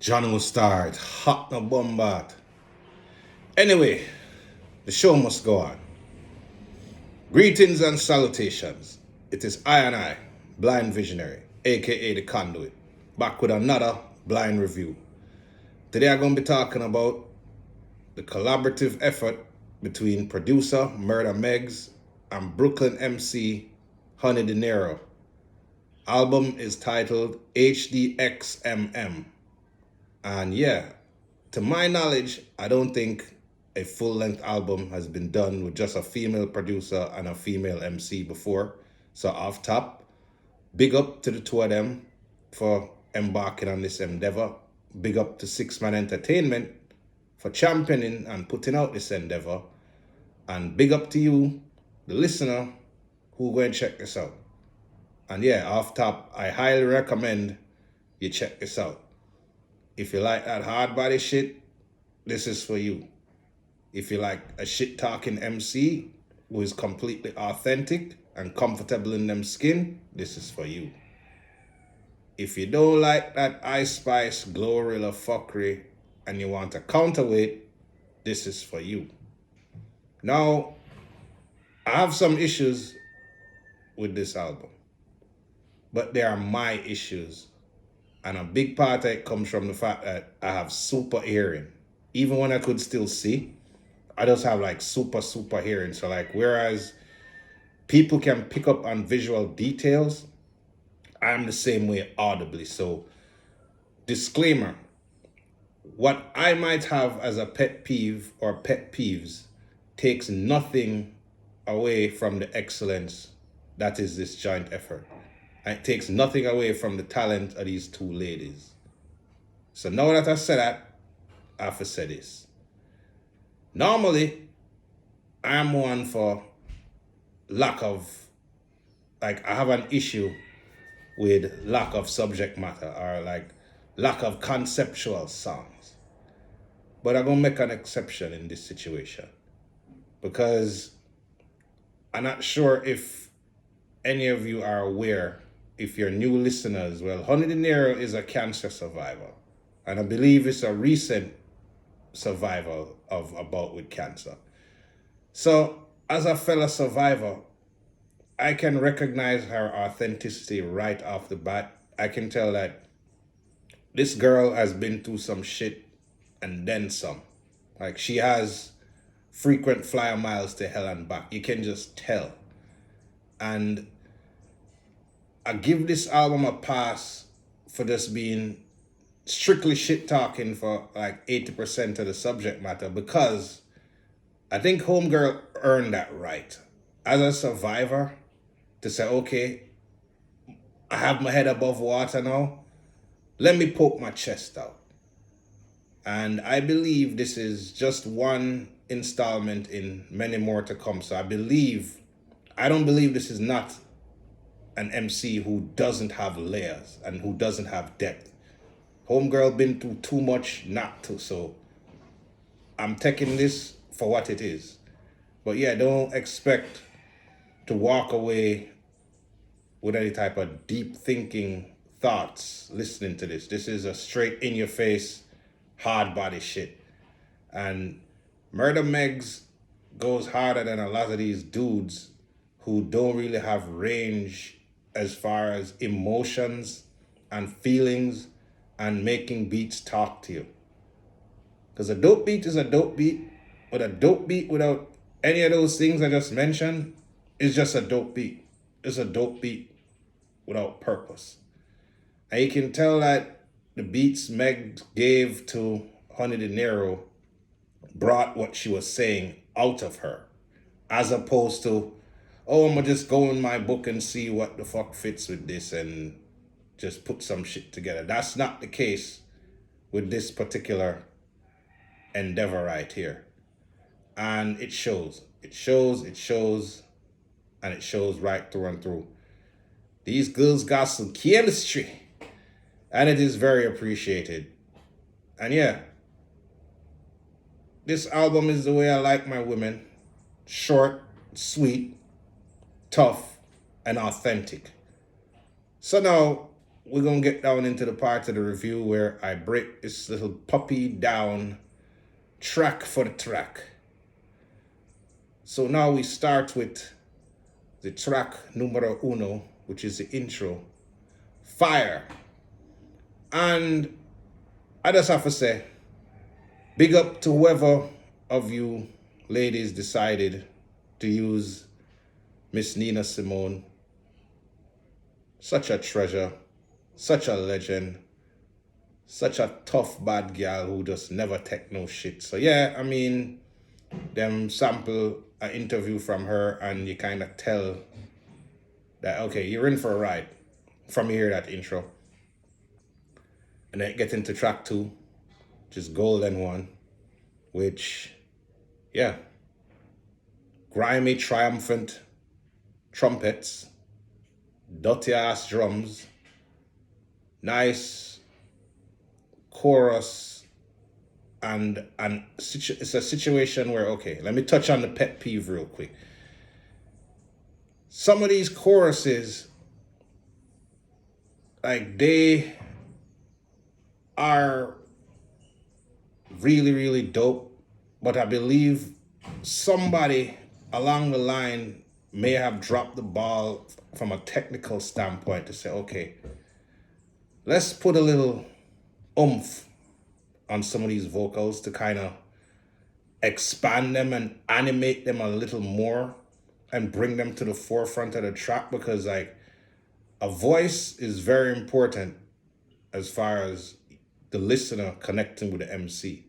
John will start. Hot no bombard. Anyway, the show must go on. Greetings and salutations. It is I and I, Blind Visionary, aka The Conduit, back with another blind review. Today I'm going to be talking about the collaborative effort between producer MurdaMegz and Brooklyn MC Honey Dinero. Album is titled HDXMM. And yeah, to my knowledge, I don't think a full-length album has been done with just a female producer and a female MC before. So off top, big up to the two of them for embarking on this endeavor. Big up to Six Man Entertainment for championing and putting out this endeavor. And big up to you, the listener, who go and check this out. And yeah, off top, I highly recommend you check this out. If you like that hard body shit, this is for you. If you like a shit talking MC who is completely authentic and comfortable in them skin, this is for you. If you don't like that Ice Spice Glorilla fuckery and you want a counterweight, this is for you. Now, I have some issues with this album, but they are my issues. And a big part of it comes from the fact that I have super hearing. Even when I could still see, I just have like super hearing. So like, whereas people can pick up on visual details, I'm the same way audibly. So disclaimer, what I might have as a pet peeve or pet peeves takes nothing away from the excellence that is this joint effort. And it takes nothing away from the talent of these two ladies. So now that I said that, I have to say this. Normally, I'm one for lack of, I have an issue with lack of subject matter or like lack of conceptual songs. But I'm going to make an exception in this situation because I'm not sure if any of you are aware. If you're new listeners, well, Honey Dinero is a cancer survivor. And I believe it's a recent survival of a bout with cancer. So, as a fellow survivor, I can recognize her authenticity right off the bat. I can tell that this girl has been through some shit and then some. Like, she has frequent flyer miles to hell and back. You can just tell. And I give this album a pass for just being strictly shit talking for like 80% of the subject matter because I think Homegirl earned that right. As a survivor, to say, okay, I have my head above water now, let me poke my chest out. And I believe this is just one installment in many more to come. So I don't believe this is not an MC who doesn't have layers and who doesn't have depth. Homegirl been through too much not to, so I'm taking this for what it is. But yeah, don't expect to walk away with any type of deep thinking thoughts listening to this. This is a straight in your face, hard body shit. And MurdaMegz goes harder than a lot of these dudes who don't really have range as far as emotions and feelings and making beats talk to you. Because a dope beat is a dope beat, but a dope beat without any of those things I just mentioned is just a dope beat. It's a dope beat without purpose. And you can tell that the beats Megz gave to Honey Dinero brought what she was saying out of her, as opposed to, oh, I'm gonna just go in my book and see what the fuck fits with this and just put some shit together. That's not the case with this particular endeavor right here. And it shows. It shows, and it shows right through and through. These girls got some chemistry, and it is very appreciated. And yeah, this album is the way I like my women. Short, sweet, tough, and authentic. So now, we're going to get down into the part of the review where I break this little puppy down track for the track. So now we start with the track numero uno, which is the intro, Fire. And I just have to say, big up to whoever of you ladies decided to use Miss Nina Simone. Such a treasure, such a legend, such a tough bad girl who just never take no shit. So yeah, I mean, them sample an interview from her and you kind of tell that, okay, you're in for a ride from you hear that intro. And then get into track 2, which is Golden One, which, yeah, grimy, triumphant trumpets, dirty ass drums, nice chorus, and it's a situation where, okay, let me touch on the pet peeve real quick. Some of these choruses, like, they are really, really dope, but I believe somebody along the line may have dropped the ball from a technical standpoint to say, okay, let's put a little oomph on some of these vocals to kind of expand them and animate them a little more and bring them to the forefront of the track, because like a voice is very important as far as the listener connecting with the MC.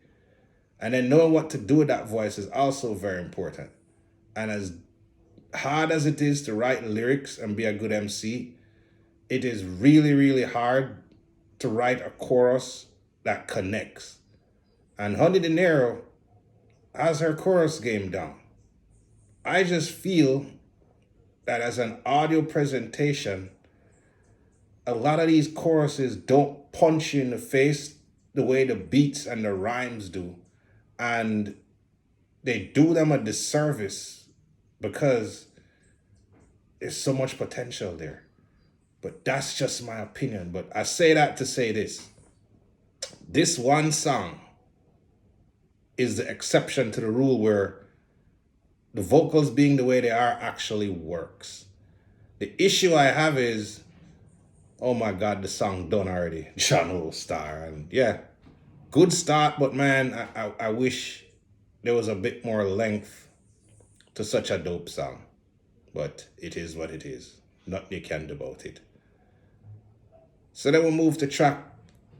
And then knowing what to do with that voice is also very important. And as hard as it is to write lyrics and be a good MC, it is really, really hard to write a chorus that connects. And Honey Dinero has her chorus game down. I just feel that as an audio presentation, a lot of these choruses don't punch you in the face the way the beats and the rhymes do. And they do them a disservice because there's so much potential there. But that's just my opinion. But I say that to say this. This one song is the exception to the rule where the vocals being the way they are actually works. The issue I have is, oh my God, the song done already. John Star. And yeah, good start, but man, I wish there was a bit more length to such a dope song. But it is what it is. Nothing you can do about it. So then we'll move to track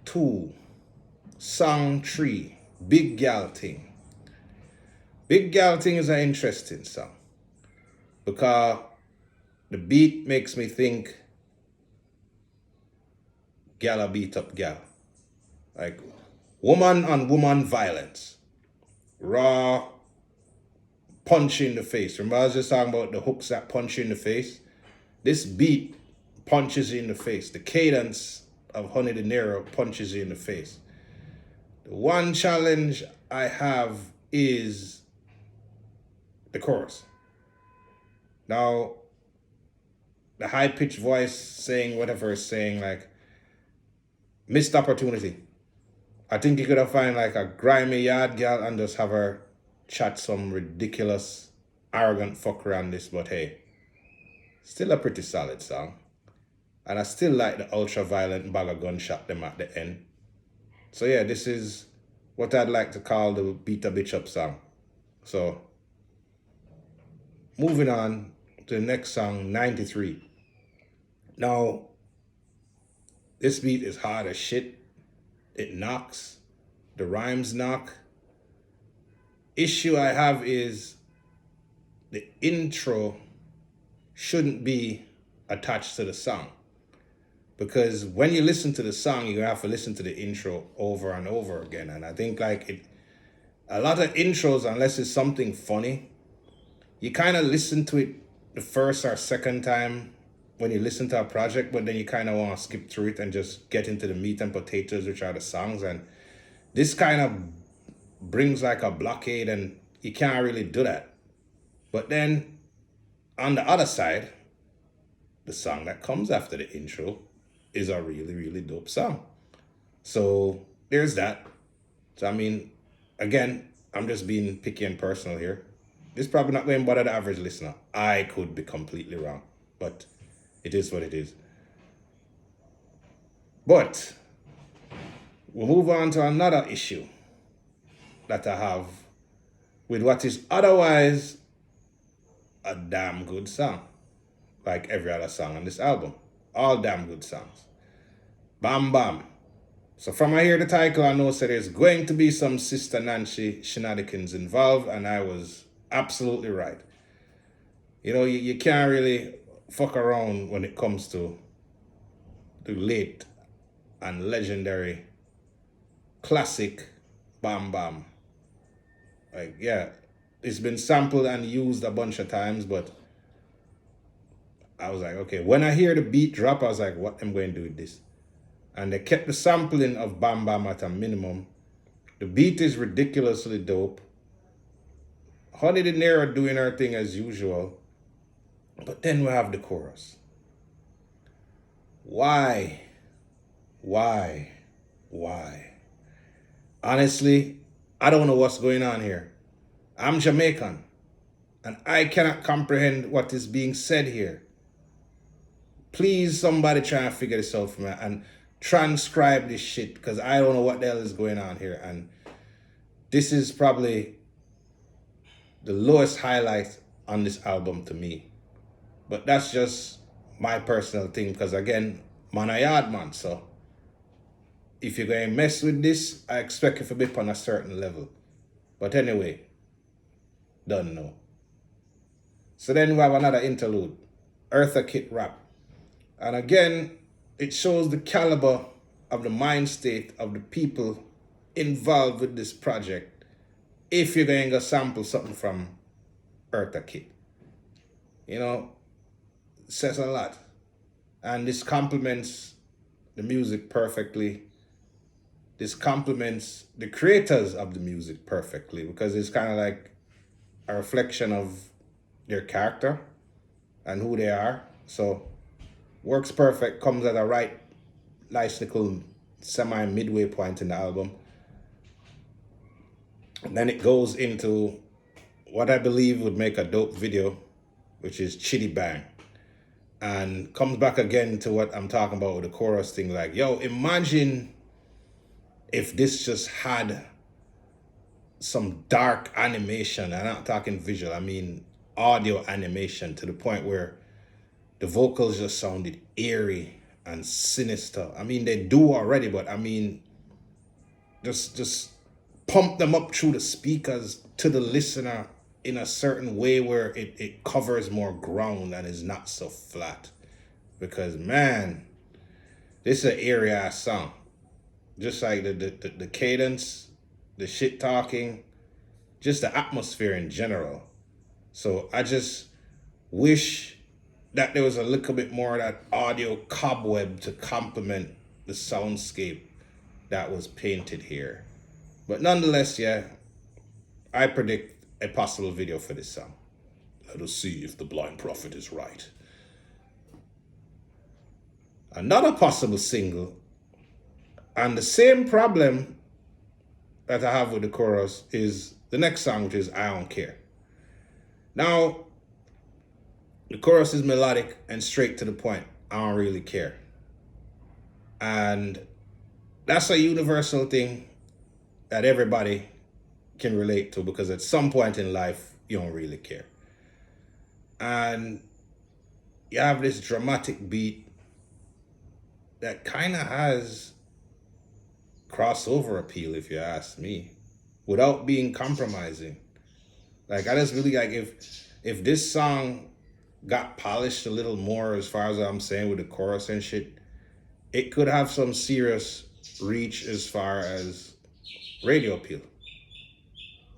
2, song 3, Big Gal Thing. Big Gal Thing is an interesting song because the beat makes me think gal a beat up gal. Like woman on woman violence. Raw punch in the face. Remember I was just talking about the hooks that punch you in the face? This beat punches you in the face. The cadence of Honey Dinero punches you in the face. The one challenge I have is the chorus. Now, the high-pitched voice saying whatever it's saying, like, missed opportunity. I think you could have found like a grimy yard girl and just have her chat some ridiculous, arrogant fucker on this, but hey, still a pretty solid song. And I still like the ultra-violent bag of gunshot them at the end. So yeah, this is what I'd like to call the beat a bitch up song. So, moving on to the next song, 93. Now, this beat is hard as shit. It knocks. The rhymes knock. Issue I have is the intro shouldn't be attached to the song. Because when you listen to the song, you have to listen to the intro over and over again. And I think like a lot of intros, unless it's something funny, you kind of listen to it the first or second time when you listen to a project, but then you kind of want to skip through it and just get into the meat and potatoes, which are the songs. And this kind of brings like a blockade and you can't really do that. But then on the other side, the song that comes after the intro is a really, really dope song. So there's that. So I mean, again, I'm just being picky and personal here. This probably not going to bother the average listener. I could be completely wrong, but it is what it is. But we'll move on to another issue that I have with what is otherwise a damn good song, like every other song on this album. All damn good songs. Bam Bam. So from I hear the title, I know that there's going to be some Sister Nancy shenanigans involved, and I was absolutely right. You know, you can't really fuck around when it comes to the late and legendary classic Bam Bam. Like, yeah, it's been sampled and used a bunch of times, but I was like, okay, when I hear the beat drop, I was like, what am I going to do with this? And they kept the sampling of Bam Bam at a minimum. The beat is ridiculously dope. Honey Dinero doing her thing as usual. But then we have the chorus. Why? Honestly, I don't know what's going on here. I'm Jamaican, and I cannot comprehend what is being said here. Please, somebody try and figure this out for me and transcribe this shit, because I don't know what the hell is going on here. And this is probably the lowest highlight on this album to me. But that's just my personal thing, because again, man a yard man, so if you're going to mess with this, I expect it to be on a certain level. But anyway, don't know. So then we have another interlude, Eartha Kitt rap. And again, it shows the caliber of the mind state of the people involved with this project if you're going to sample something from Eartha Kitt. You know, it says a lot. And this complements the music perfectly. This complements the creators of the music perfectly, because it's kind of like a reflection of their character and who they are. So works perfect, comes at a right, nice little semi-midway point in the album. And then it goes into what I believe would make a dope video, which is Chitty Bang. And comes back again to what I'm talking about with the chorus thing, like, yo, imagine if this just had some dark animation. I'm not talking visual, I mean audio animation, to the point where the vocals just sounded eerie and sinister. I mean, they do already, but I mean, just pump them up through the speakers to the listener in a certain way where it covers more ground and is not so flat. Because man, this is an eerie ass song. Just like the cadence, the shit talking, just the atmosphere in general. So I just wish that there was a little bit more of that audio cobweb to complement the soundscape that was painted here. But nonetheless, yeah, I predict a possible video for this song. Let us see if the blind prophet is right. Another possible single, and the same problem that I have with the chorus, is the next song, which is I Don't Care. Now, the chorus is melodic and straight to the point. I don't really care. And that's a universal thing that everybody can relate to, because at some point in life, you don't really care. And you have this dramatic beat that kind of has crossover appeal, if you ask me, without being compromising. Like, I just really like, if this song got polished a little more, as far as I'm saying, with the chorus and shit, it could have some serious reach as far as radio appeal.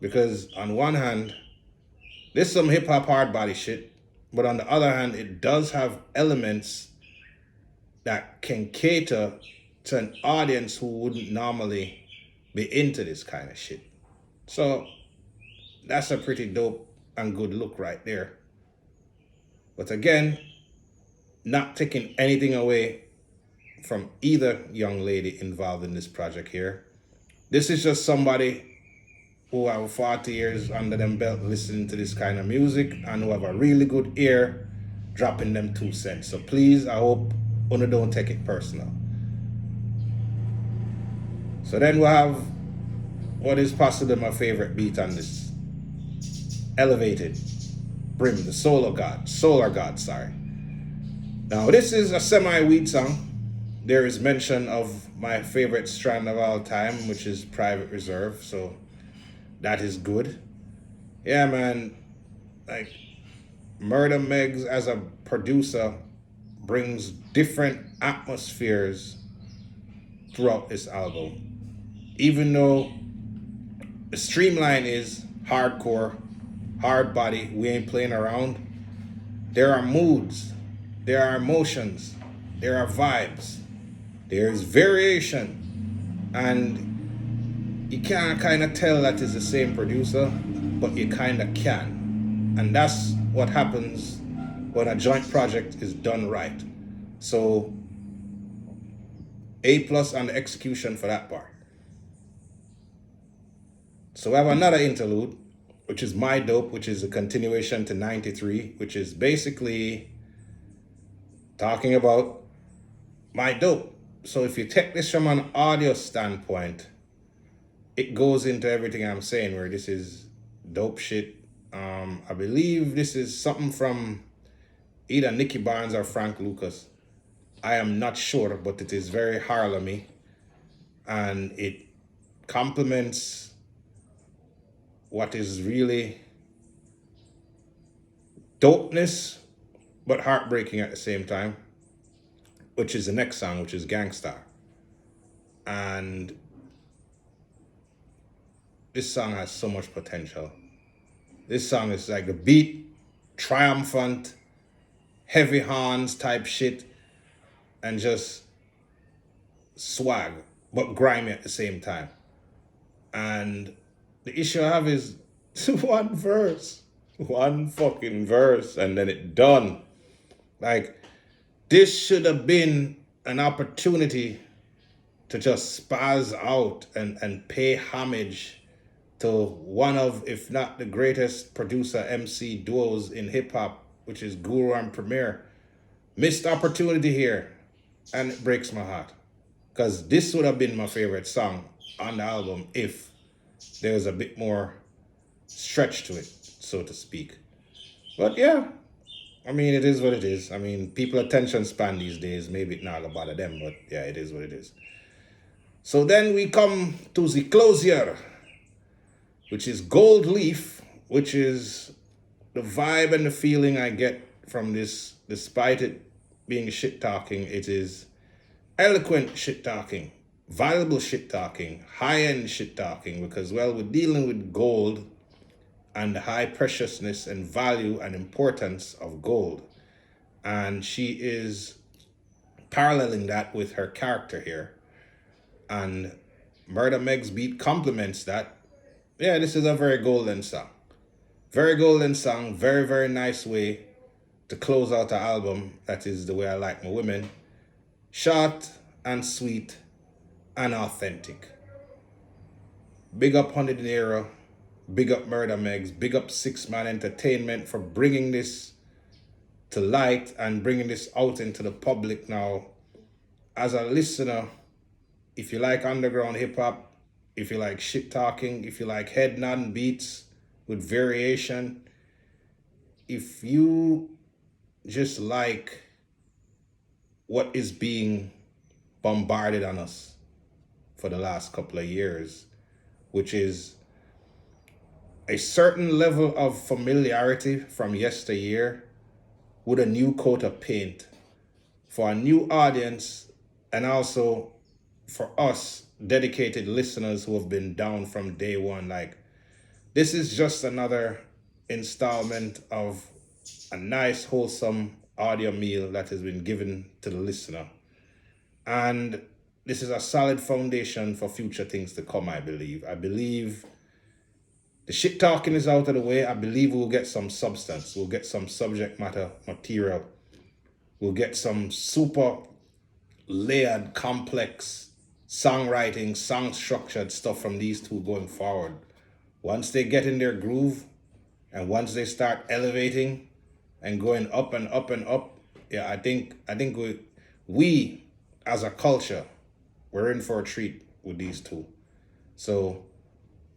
Because on one hand, there's some hip-hop hard body shit, but on the other hand, it does have elements that can cater to an audience who wouldn't normally be into this kind of shit. So that's a pretty dope and good look right there. But again, not taking anything away from either young lady involved in this project here. This is just somebody who have 40 years under them belt listening to this kind of music and who have a really good ear dropping them 2 cents. So please, I hope you don't take it personal. So then we have what is possibly my favorite beat on this. Elevated Brim, the solar god, sorry. Now this is a semi-weed song. There is mention of my favorite strand of all time, which is Private Reserve, so that is good. Yeah, man, like MurdaMegz as a producer brings different atmospheres throughout this album. Even though the streamline is hardcore, hard body, we ain't playing around, there are moods, there are emotions, there are vibes, there's variation, and you can't kind of tell that it's the same producer, but you kind of can. And that's what happens when a joint project is done right. So A+ on the execution for that part. So we have another interlude, which is My Dope, which is a continuation to 93, which is basically talking about my dope. So if you take this from an audio standpoint, it goes into everything I'm saying, where this is dope shit. I believe this is something from either Nicky Barnes or Frank Lucas. I am not sure, but it is very Harlem-y, and it complements what is really dopeness, but heartbreaking at the same time, which is the next song, which is Gangstar. And this song has so much potential. This song is like the beat, triumphant, heavy horns type shit, and just swag, but grimy at the same time. And the issue I have is one fucking verse, and then it done. Like, this should have been an opportunity to just spaz out and pay homage to one of, if not the greatest producer MC duos in hip hop, which is Guru and Premier. Missed opportunity here, and it breaks my heart, because this would have been my favorite song on the album if there was a bit more stretch to it, so to speak. But yeah, I mean, it is what it is. I mean, people attention span these days, maybe it not about them, but yeah, it is what it is. So then we come to the closure, which is Gold Leaf, which is the vibe and the feeling I get from this, despite it being shit talking. It is eloquent shit talking, valuable shit talking, high-end shit talking, because, well, we're dealing with gold and the high preciousness and value and importance of gold. And she is paralleling that with her character here. And MurdaMegz beat complements that. Yeah, this is a very golden song. Very golden song, very, very nice way to close out an album. That is the way I like my women. Short and sweet and authentic. Big up Honey Dinero. Big up MurdaMegz. Big up Six Man Entertainment for bringing this to light and bringing this out into the public now. As a listener, if you like underground hip hop, if you like shit talking, if you like head nodding beats with variation, if you just like what is being bombarded on us for the last couple of years, which is a certain level of familiarity from yesteryear with a new coat of paint for a new audience, and also for us dedicated listeners who have been down from day one. Like, this is just another installment of a nice, wholesome audio meal that has been given to the listener. And this is a solid foundation for future things to come, I believe. I believe the shit talking is out of the way. I believe we'll get some substance. We'll get some subject matter material. We'll get some super layered, complex songwriting, song structured stuff from these two going forward. Once they get in their groove and once they start elevating and going up and up and up, yeah, I think we as a culture, we're in for a treat with these two. So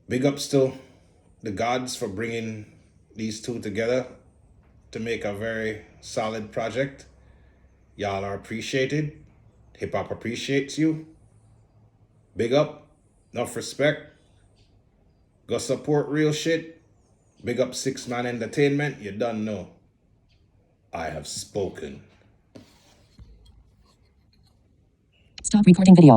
big ups to the gods for bringing these two together to make a very solid project. Y'all are appreciated. Hip hop appreciates you. Big up. Enough respect. Go support real shit. Big up 6 Man Entertainment. You done know. I have spoken. Stop recording video.